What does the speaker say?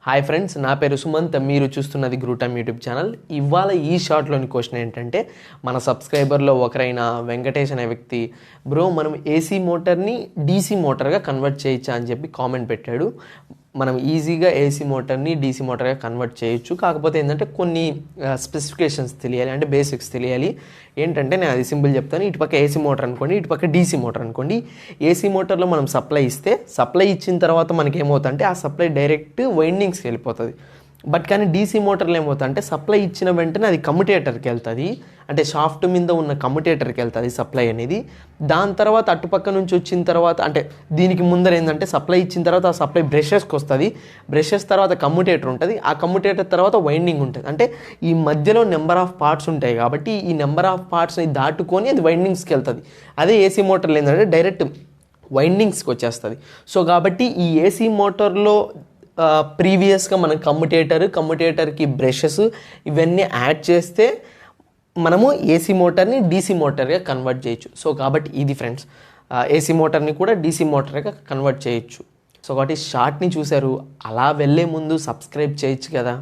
Hi friends, నా పేరు సుమంత్. మీరు చూస్తున్నది గ్రూటమ్ యూట్యూబ్ ఛానల్. ఇవాళ ఈ షార్ట్లోని క్వశ్చన్ ఏంటంటే, మన సబ్స్క్రైబర్లో ఒకరైన వెంకటేష్ అనే వ్యక్తి, బ్రో మనం ఏసీ మోటార్ని డీసీ మోటార్గా కన్వర్ట్ చేయొచ్చా అని చెప్పి కామెంట్ పెట్టాడు. మనం ఈజీగా ఏసీ మోటార్ని డీసీ మోటార్గా కన్వర్ట్ చేయొచ్చు. కాకపోతే ఏంటంటే కొన్ని స్పెసిఫికేషన్స్ తెలియాలి, అంటే బేసిక్స్ తెలియాలి. ఏంటంటే నేను అది సింపుల్ చెప్తాను. ఇటుపక్క ఏసీ మోటార్ అనుకోండి, ఇటుపక్క డీసీ మోటార్ అనుకోండి. ఏసీ మోటార్లో మనం సప్లై ఇస్తే, సప్లై ఇచ్చిన తర్వాత మనకి ఏమవుతుందంటే ఆ సప్లై డైరెక్ట్ వైండింగ్స్కి వెళ్ళిపోతుంది. బట్ కానీ డీసీ మోటార్లో ఏమవుతుందంటే సప్లై ఇచ్చిన వెంటనే అది కమ్యుటేటర్కి వెళ్తుంది, అంటే షాఫ్ట్ మీద ఉన్న కమ్యుటేటర్కి వెళ్తుంది సప్లై అనేది. దాని తర్వాత అటుపక్క నుంచి వచ్చిన తర్వాత, అంటే దీనికి ముందర ఏంటంటే సప్లై ఇచ్చిన తర్వాత ఆ సప్లై బ్రషెస్కి వస్తుంది. బ్రషెస్ తర్వాత కమ్యుటేటర్ ఉంటుంది, ఆ కమ్యుటేటర్ తర్వాత వైండింగ్ ఉంటుంది. అంటే ఈ మధ్యలో నెంబర్ ఆఫ్ పార్ట్స్ ఉంటాయి కాబట్టి ఈ నెంబర్ ఆఫ్ పార్ట్స్ని దాటుకొని అది వైండింగ్స్కి వెళ్తుంది. అదే ఏసీ మోటార్లో ఏంటంటే డైరెక్ట్ వైండింగ్స్కి వచ్చేస్తుంది. సో కాబట్టి ఈ ఏసీ మోటార్లో ప్రీవియస్గా మనం కమ్యుటేటర్కి బ్రషెస్ ఇవన్నీ యాడ్ చేస్తే మనము ఏసీ మోటార్ని డీసీ మోటార్గా కన్వర్ట్ చేయొచ్చు. సో కాబట్టి ఇది ఫ్రెండ్స్, ఏసీ మోటార్ని కూడా డీసీ మోటార్గా కన్వర్ట్ చేయొచ్చు. సో కాబట్టి షార్ట్ని చూశారు, అలా వెళ్ళే ముందు సబ్స్క్రైబ్ చేయొచ్చు కదా.